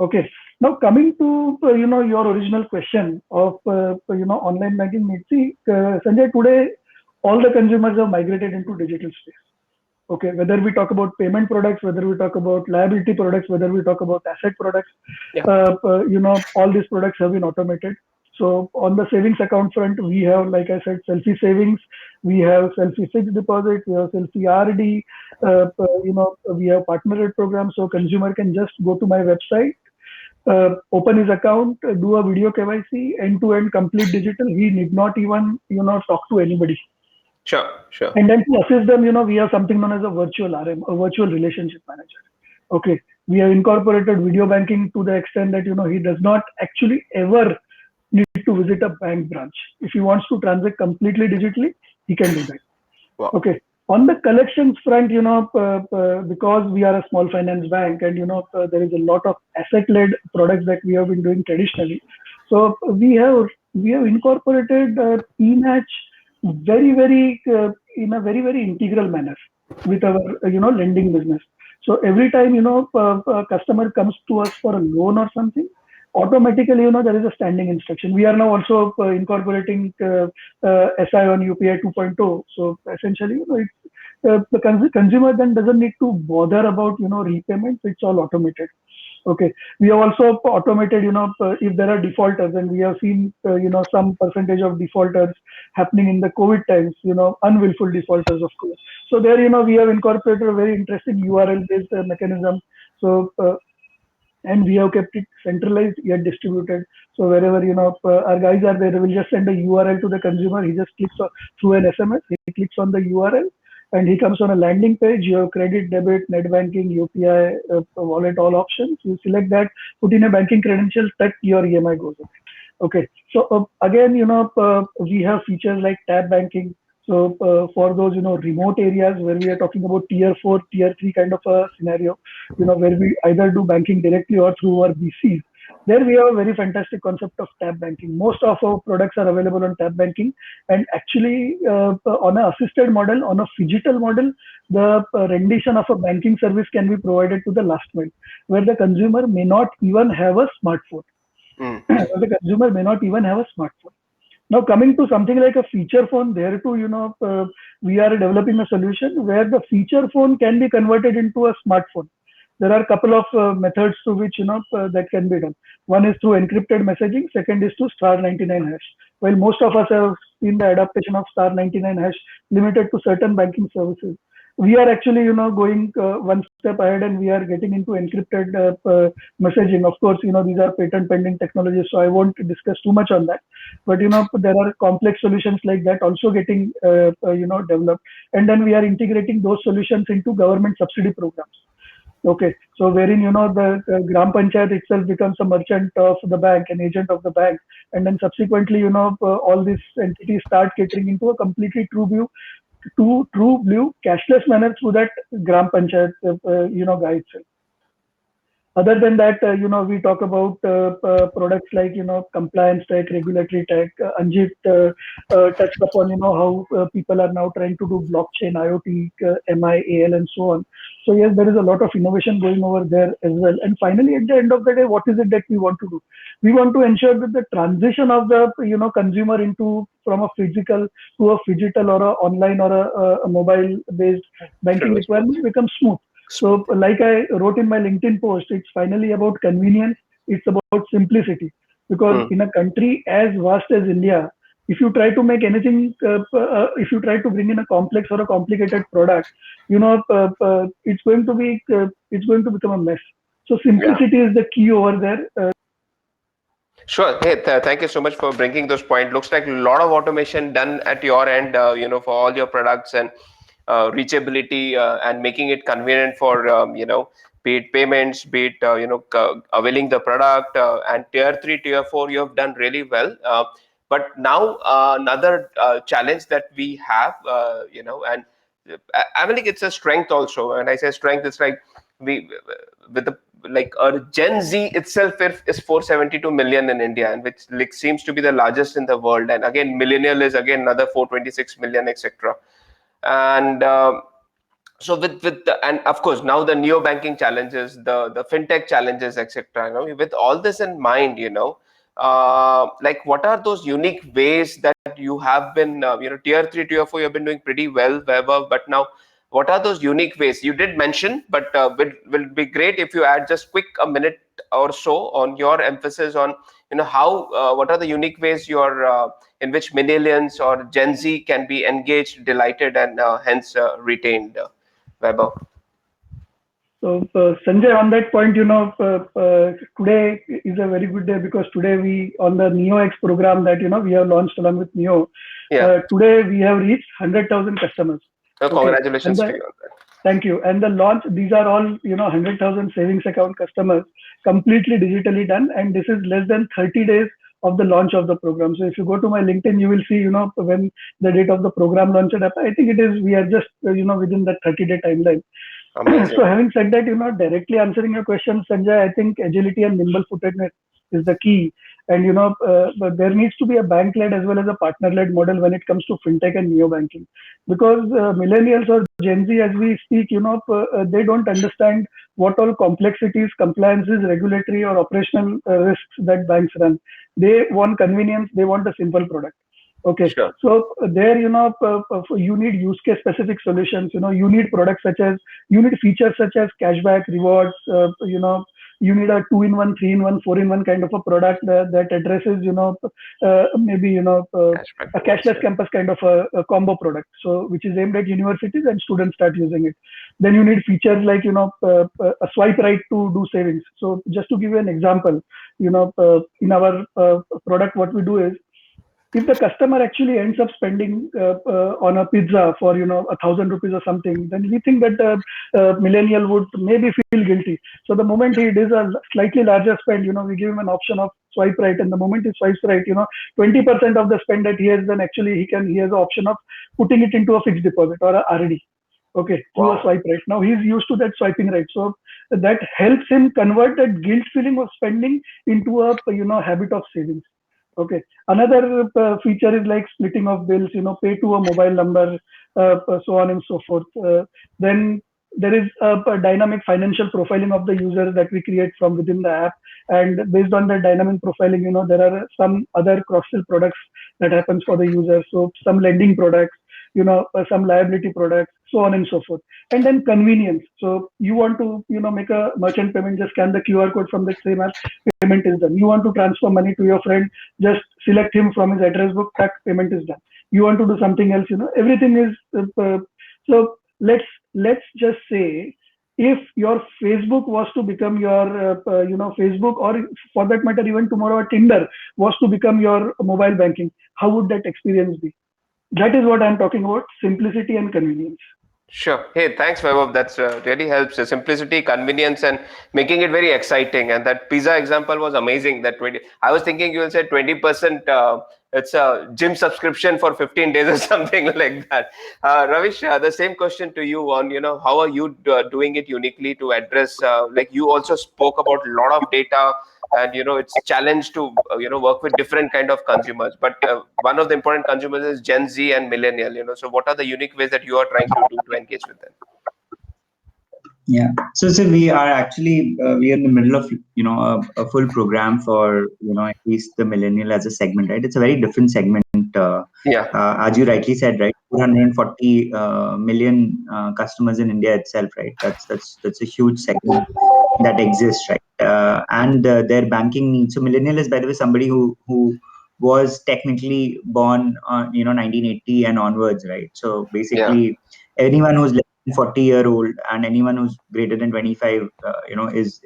Okay. Now coming to your original question of online banking needs. See, Sanjay, today all the consumers have migrated into digital space. Okay, whether we talk about payment products, whether we talk about liability products, whether we talk about asset products, all these products have been automated. So on the savings account front, we have, like I said, selfie savings, we have selfie fixed deposit, we have selfie RD, we have partner rate programs. So consumer can just go to my website, open his account, do a video KYC, end to end, complete digital. He need not even, talk to anybody. Sure. And then to assist them, we have something known as a virtual RM, a virtual relationship manager. Okay. We have incorporated video banking to the extent that, he does not actually ever need to visit a bank branch. If he wants to transact completely digitally, he can do that. Wow. Okay. On the collections front, because we are a small finance bank and, there is a lot of asset-led products that we have been doing traditionally. So we have incorporated e-match very, in a very integral manner with our, lending business. So every time, a customer comes to us for a loan or something, automatically, there is a standing instruction. We are now also incorporating SI on UPI 2.0. So essentially, the consumer then doesn't need to bother about, repayments. It's all automated. Okay. We have also automated, if there are defaulters, and we have seen, some percentage of defaulters happening in the COVID times, unwillful defaulters, of course. So there, we have incorporated a very interesting URL-based mechanism. So, and we have kept it centralized yet distributed. So wherever, our guys are there, they will just send a URL to the consumer. He just clicks through an SMS, he clicks on the URL, and he comes on a landing page. You have credit, debit, net banking, UPI, wallet, all options. You select that, put in a banking credential, that your EMI goes away. Okay. So again, we have features like tab banking. So for those, remote areas where we are talking about tier 4, tier 3 kind of a scenario, where we either do banking directly or through our BCs. There we have a very fantastic concept of tab banking. Most of our products are available on tab banking, and actually on an assisted model, on a phygital model, the rendition of a banking service can be provided to the last mile, where the consumer may not even have a smartphone. Where the consumer may not even have a smartphone. Now coming to something like a feature phone, there too, we are developing a solution where the feature phone can be converted into a smartphone. There are a couple of methods through which, that can be done. One is through encrypted messaging. Second is to star 99 hash. While most of us have seen the adaptation of star 99 hash limited to certain banking services, we are actually, going one step ahead, and we are getting into encrypted messaging. Of course, these are patent pending technologies, so I won't discuss too much on that. But, there are complex solutions like that also getting, developed. And then we are integrating those solutions into government subsidy programs. Okay. So wherein, the Gram Panchayat itself becomes a merchant of the bank, an agent of the bank. And then subsequently, all these entities start catering into a completely true blue cashless manner through that Gram Panchayat, guy itself. Other than that, we talk about products like, compliance tech, regulatory tech. Anjit touched upon, how people are now trying to do blockchain, IoT, MI, AL, and so on. So yes, there is a lot of innovation going over there as well. And finally, at the end of the day, what is it that we want to do? We want to ensure that the transition of the, consumer from a physical to a phygital or a online or a mobile-based banking requirement becomes smooth. So like I wrote in my LinkedIn post, it's finally about convenience. It's about simplicity, because in a country as vast as India, if you try to make anything, if you try to bring in a complex or a complicated product, it's going to become a mess. So simplicity is the key over there. Sure. Hey, thank you so much for bringing those points. Looks like a lot of automation done at your end, for all your products, and reachability, and making it convenient for, be it payments, be it, availing the product, and tier 3, tier 4, you have done really well. But now another challenge that we have, and I think it's a strength also. And I say strength, it's like we, with the, like, Gen Z itself is 472 million in India, and which like seems to be the largest in the world. And again, millennial is again another 426 million, etc. And so with and of course now the neo banking challenges, the fintech challenges, etc. With all this in mind, like, what are those unique ways that you have been, tier 3, tier 4, you've been doing pretty well, Vaibhav, but now What are those unique ways? You did mention, but will be great if you add just quick a minute or so on your emphasis on how what are the unique ways in which millennials or Gen Z can be engaged, delighted, and hence retained. Vaibhav. So, Sanjay, on that point, today is a very good day because today we, on the NeoX program that, we have launched along with Neo, Yeah. today we have reached 100,000 customers. Okay. And Congratulations to you on that. thank you. And the launch, these are all, 100,000 savings account customers, completely digitally done. And this is less than 30 days of the launch of the program. So if you go to my LinkedIn, you will see, when the date of the program launched, I think we are just, within that 30-day timeline. Amazing. So having said that, directly answering your question, Sanjay, I think agility and nimble-footedness is the key. And, but there needs to be a bank-led as well as a partner-led model when it comes to fintech and neo-banking. Because millennials or Gen Z, as we speak, they don't understand what all complexities, compliances, regulatory or operational risks that banks run. They want convenience. They want a simple product. Okay. Sure. So there, you need use case specific solutions. You need products you need features such as cashback, rewards. You need a 2-in-1, 3-in-1, 4-in-1 kind of a product that addresses, maybe a cashless campus kind of a combo product. So which is aimed at universities and students start using it. Then you need features like a swipe right to do savings. So just to give you an example, in our product, what we do is, if the customer actually ends up spending on a pizza for 1,000 rupees or something, then we think that the millennial would maybe feel guilty. So the moment he does a slightly larger spend, we give him an option of swipe right, and the moment he swipes right, 20% of the spend that he has, then actually he has the option of putting it into a fixed deposit or a RD. Okay, through a swipe right. Now he's used to that swiping right, so that helps him convert that guilt feeling of spending into a habit of savings. Okay. Another feature is like splitting of bills, pay to a mobile number, so on and so forth. Then there is a dynamic financial profiling of the user that we create from within the app. And based on the dynamic profiling, there are some other cross-sell products that happens for the user. So some lending products, some liability products, so on and so forth. And then convenience. So you want to, make a merchant payment, just scan the QR code from the same app, payment is done. You want to transfer money to your friend, just select him from his address book, tack, payment is done. You want to do something else, everything is, so let's just say, if your Facebook was to become your, Facebook, or for that matter, even tomorrow Tinder was to become your mobile banking, how would that experience be? That is what I'm talking about, simplicity and convenience. Sure. Hey, thanks, Vaibhav. That's really helps. Simplicity, convenience, and making it very exciting. And that pizza example was amazing. That 20. I was thinking you will say 20%. It's a gym subscription for 15 days or something like that. Ravish, the same question to you on how are you doing it uniquely to address like you also spoke about a lot of data, and it's challenge to work with different kind of consumers, but one of the important consumers is Gen Z and millennial. So what are the unique ways that you are trying to do to engage with them? Yeah. So we are actually we are in the middle of a full program for at least the millennial as a segment, right? It's a very different segment. Yeah. As you rightly said, right? 440 million customers in India itself, right? That's a huge segment that exists, right? And their banking needs. So millennial is, by the way, somebody who was technically born on 1980 and onwards, right? So Yeah. basically, anyone who's 40-year-old and anyone who's greater than 25 is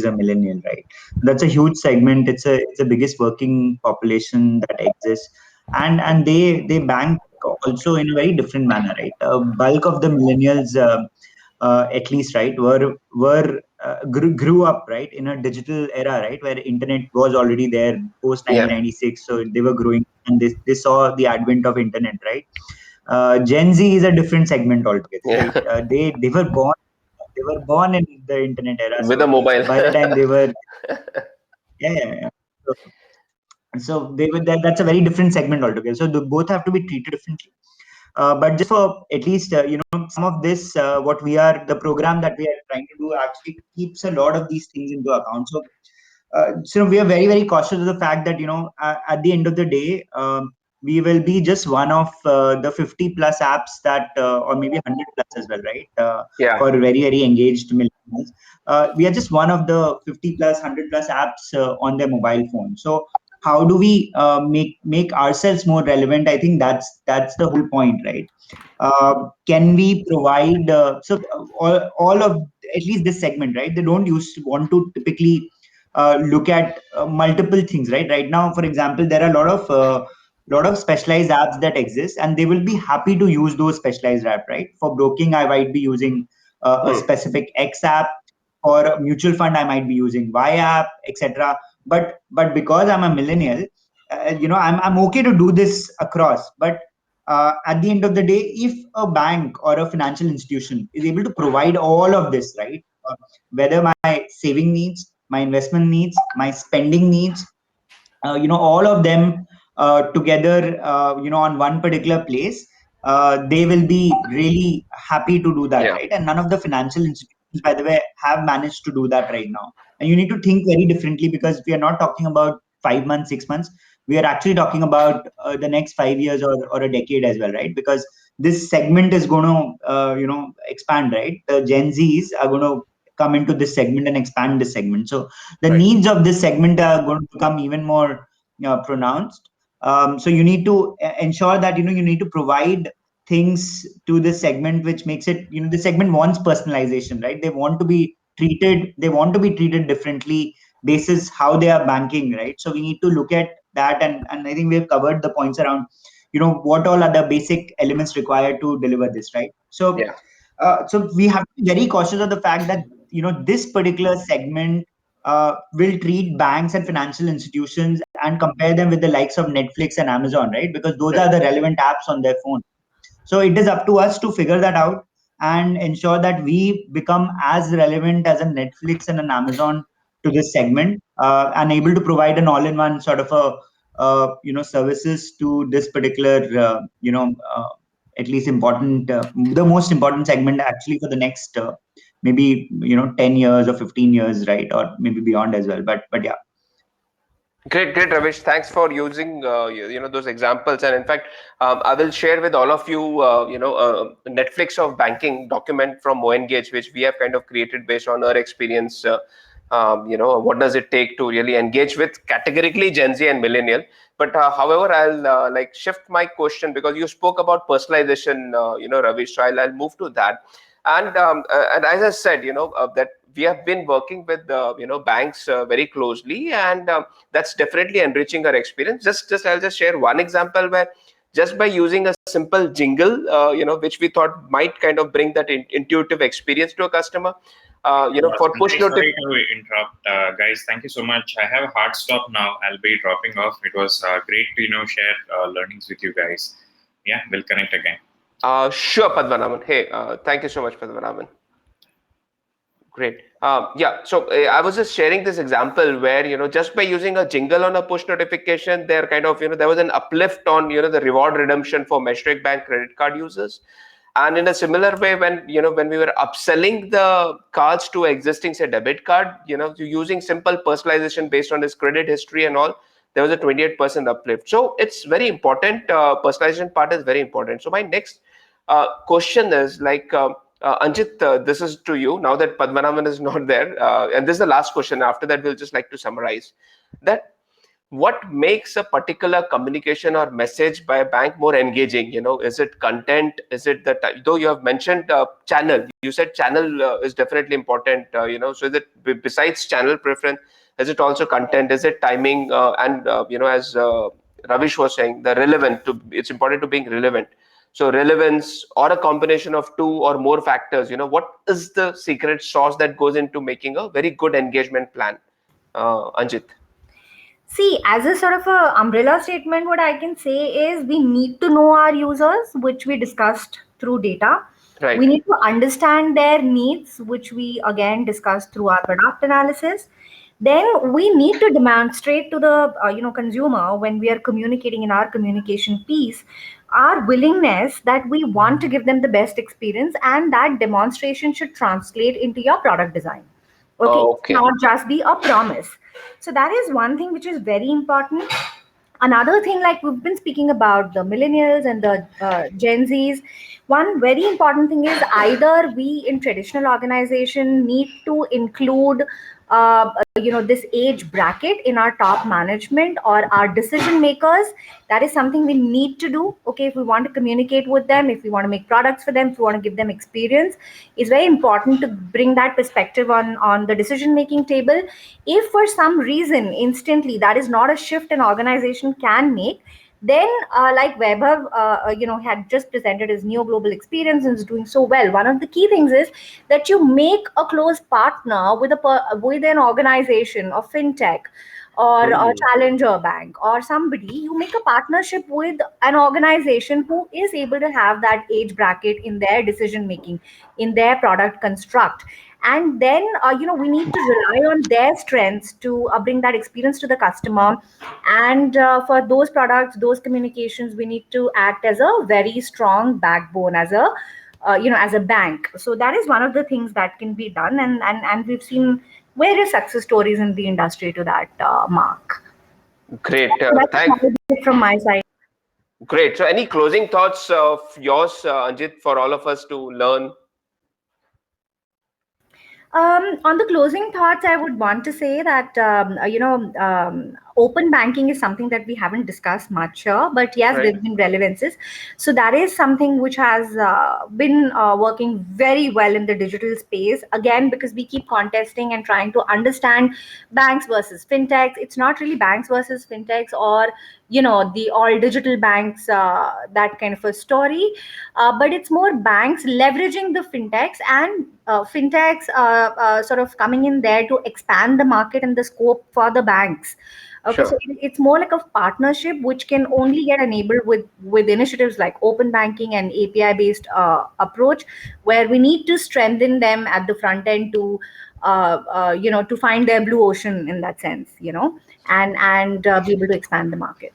a millennial, right? That's a huge segment. It's the biggest working population that exists, and they bank also in a very different manner, right? Bulk of the millennials at least, right, grew up, right, in a digital era, right, where internet was already there post Yeah. 1996. So they were growing and they saw the advent of internet, right? Gen Z is a different segment altogether, Yeah. right? They were born in the internet era. With a So mobile. by the time they were, yeah. So, that's a very different segment altogether. So both have to be treated differently. But just for at least some of this, the program that we are trying to do actually keeps a lot of these things into account. So we are very, very cautious of the fact that at the end of the day, we will be just one of the 50 plus apps that, or maybe 100 plus as well, right? Yeah. For very, very engaged millennials. We are just one of the 50 plus, 100 plus apps on their mobile phone. So how do we make ourselves more relevant? I think that's the whole point, right? Can we provide all of at least this segment, right? They don't used to want to typically look at multiple things, right now, for example, there are a lot of specialized apps that exist, and they will be happy to use those specialized app, right? For broking, I might be using a Hmm. specific X app. For a mutual fund, I might be using Y app, etc. But because I'm a millennial, I'm okay to do this across. But at the end of the day, if a bank or a financial institution is able to provide all of this, right? Whether my saving needs, my investment needs, my spending needs, all of them together, on one particular place, they will be really happy to do that, Yeah. right? And none of the financial institutions, by the way, have managed to do that right now. And you need to think very differently, because we are not talking about 5 months, 6 months. We are actually talking about the next 5 years, or a decade as well, right? Because this segment is going to, expand, right? The Gen Zs are going to come into this segment and expand this segment. So the Right. needs of this segment are going to become even more pronounced. So you need to ensure that you need to provide things to this segment which makes it, the segment wants personalization, right? They want to be treated differently basis how they are banking, right? So we need to look at that, and I think we have covered the points around what all are the basic elements required to deliver this, right? So Yeah. so we have to be very cautious of the fact that this particular segment will treat banks and financial institutions and compare them with the likes of Netflix and Amazon, right? Because those are Right. the relevant apps on their phone. So it is up to us to figure that out and ensure that we become as relevant as a Netflix and an Amazon to this segment, and able to provide an all-in-one sort of a services to this particular at least important, the most important segment actually for the next maybe 10 years or 15 years, right? Or maybe beyond as well. But yeah. Great, great, Ravish. Thanks for using those examples. And in fact, I will share with all of you, Netflix of banking document from OEngage, which we have kind of created based on our experience. What does it take to really engage with categorically Gen Z and millennial? But however, I'll shift my question, because you spoke about personalization, Ravish. So I'll move to that. And as I said, that we have been working with banks very closely, and that's definitely enriching our experience. Just I'll just share one example where, just by using a simple jingle, which we thought might kind of bring that intuitive experience to a customer, for push Sanjay, notification. sorry to interrupt, guys. Thank you so much. I have a hard stop now. I'll be dropping off. It was great to share learnings with you guys. Yeah, we'll connect again. Sure, Padmanabhan. Hey, thank you so much, Padmanabhan. Great. Yeah. So I was just sharing this example where, just by using a jingle on a push notification, there kind of, there was an uplift on, the reward redemption for Metric Bank credit card users. And in a similar way, when we were upselling the cards to existing, say, debit card, using simple personalization based on his credit history and all, there was a 28% uplift. So it's very important. Personalization part is very important. So my next question is Anjit, this is to you now that Padmanabhan is not there. And this is the last question. After that, we'll just like to summarize that. What makes a particular communication or message by a bank more engaging? Is it content? Is it the though you have mentioned channel? You said channel is definitely important. So is it besides channel preference? Is it also content? Is it timing? And as Ravish was saying, the relevant. It's important to being relevant. So relevance or a combination of two or more factors. What is the secret sauce that goes into making a very good engagement plan? Anjit. See, as a sort of a umbrella statement, what I can say is we need to know our users, which we discussed through data. We Right. need to understand their needs, which we again discussed through our product analysis. Then we need to demonstrate to the consumer, when we are communicating in our communication piece, our willingness that we want to give them the best experience, and that demonstration should translate into your product design. Okay, it's Okay. not just be a promise. So that is one thing which is very important. Another thing, like we've been speaking about the millennials and the Gen Zs, one very important thing is either we in traditional organization need to include this age bracket in our top management or our decision makers. That is something we need to do. Okay, if we want to communicate with them, if we want to make products for them, if we want to give them experience, it's very important to bring that perspective on the decision making table. If for some reason instantly that is not a shift an organization can make, then like Vaibhav had just presented his neo global experience and is doing so well. One of the key things is that you make a close partner with with an organization or fintech or a challenger bank or somebody. You make a partnership with an organization who is able to have that age bracket in their decision making, in their product construct. And then we need to rely on their strengths to bring that experience to the customer. And for those products, those communications, we need to act as a very strong backbone, as a as a bank. So that is one of the things that can be done, and we've seen various success stories in the industry to that mark. Great. So that's a Thank. small bit from my side. Great. So, any closing thoughts of yours, Anjit, for all of us to learn? On the closing thoughts, I would want to say that open banking is something that we haven't discussed much here, but yes, Right. there's been relevances. So that is something which has been working very well in the digital space. Again, because we keep contesting and trying to understand banks versus fintechs. It's not really banks versus fintechs or the all digital banks, that kind of a story, but it's more banks leveraging the fintechs and fintechs sort of coming in there to expand the market and the scope for the banks. Okay, so Sure. it's more like a partnership which can only get enabled with initiatives like open banking and API based approach, where we need to strengthen them at the front end to to find their blue ocean in that sense, and be able to expand the market.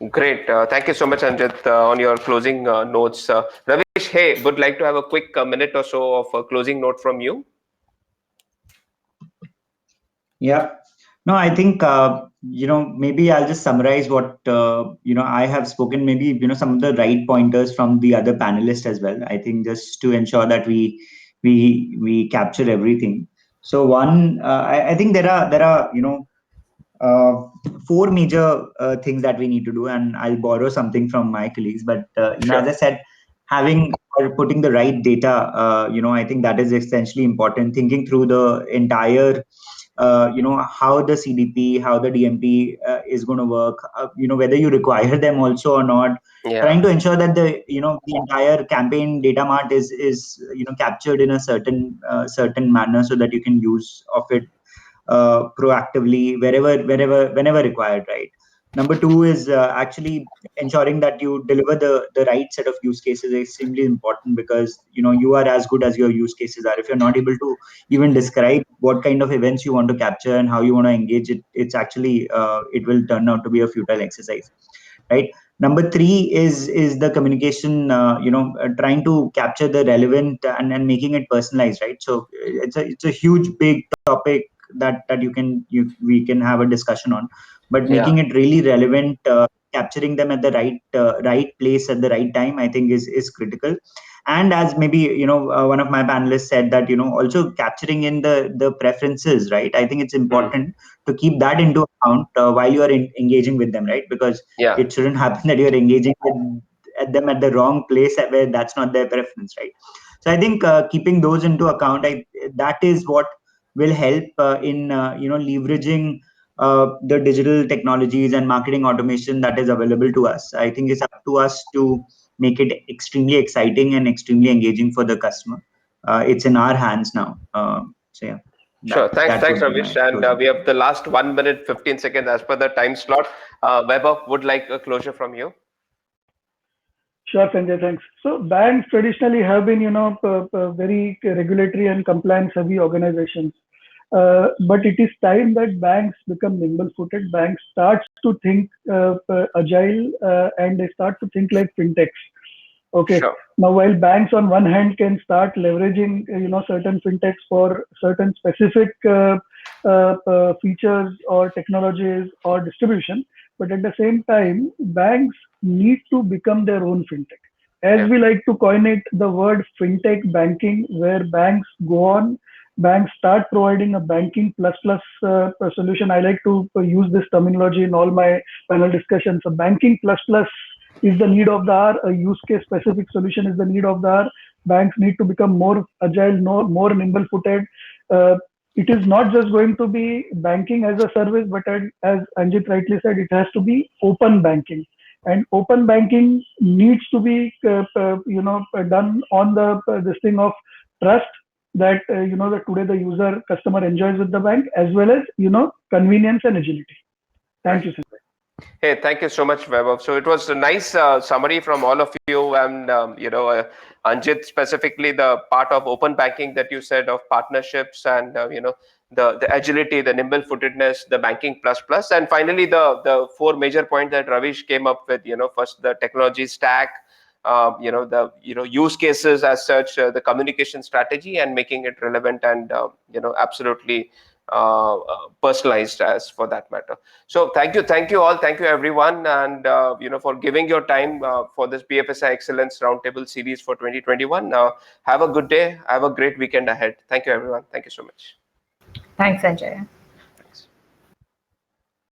Great. Thank you so much, Anjit, on your closing notes. Ravish, hey, would like to have a quick minute or so of a closing note from you. Yeah. No, I think, maybe I'll just summarize what, I have spoken, maybe, some of the right pointers from the other panelists as well. I think just to ensure that we capture everything. So one, I think there are, uh, four major things that we need to do, and I'll borrow something from my colleagues. But, as Sure. I said, having or putting the right data, I think that is essentially important. Thinking through the entire how the CDP, how the DMP is going to work, whether you require them also or not. Yeah. Trying to ensure that the entire campaign data mart is captured in a certain manner so that you can use of it proactively whenever required, right? Number two is actually ensuring that you deliver the right set of use cases is extremely important, because you are as good as your use cases are. If you're not able to even describe what kind of events you want to capture and how you want to engage it, it's actually it will turn out to be a futile exercise, right? Number three is the communication, trying to capture the relevant and making it personalized, right? So it's a huge big topic that we can have a discussion on, but Yeah. making it really relevant, capturing them at the right place at the right time, I think is critical. And as maybe one of my panelists said, that also capturing in the preferences, right? I think it's Hmm. important to keep that into account while you are engaging with them, right? Because Yeah. it shouldn't happen that you're engaging at them at the wrong place where that's not their preference, right? So I think keeping those into account, that is what will help in leveraging the digital technologies and marketing automation that is available to us. I think it's up to us to make it extremely exciting and extremely engaging for the customer. It's in our hands now. So yeah, Sure. Thanks. that Thanks, would be Ravish. my And closing. we have the last 1 minute, 15 seconds as per the time slot. Vaibhav would like a closure from you. Sure, Sanjay, thanks. So banks traditionally have been, very regulatory and compliance heavy organizations. But it is time that banks become nimble-footed. Banks start to think agile, and they start to think like fintechs. Okay. Sure. Now, while banks on one hand can start leveraging, certain fintechs for certain specific features or technologies or distribution, but at the same time, banks need to become their own fintech. As we like to coin it, the word fintech banking, where banks start providing a banking plus plus solution. I like to use this terminology in all my panel discussions. A banking plus plus is the need of the hour. A use case specific solution is the need of the hour. Banks need to become more agile, more nimble footed. It is not just going to be banking as a service, but as Anjit rightly said, it has to be open banking. And open banking needs to be, done on the this thing of trust that that today the user customer enjoys with the bank, as well as convenience and agility. Thank you, sir. Hey, thank you so much, Vaibhav. So it was a nice summary from all of you, and Anjit, specifically the part of open banking that you said of partnerships, and the agility, the nimble footedness, the banking plus plus, and finally the four major points that Ravish came up with. First the technology stack, the use cases as such, the communication strategy, and making it relevant and absolutely personalized as for that matter. So thank you all, thank you everyone, and for giving your time for this BFSI Excellence Roundtable Series for 2021. Have a good day, have a great weekend ahead. Thank you everyone, thank you so much. Thanks, Sanjay.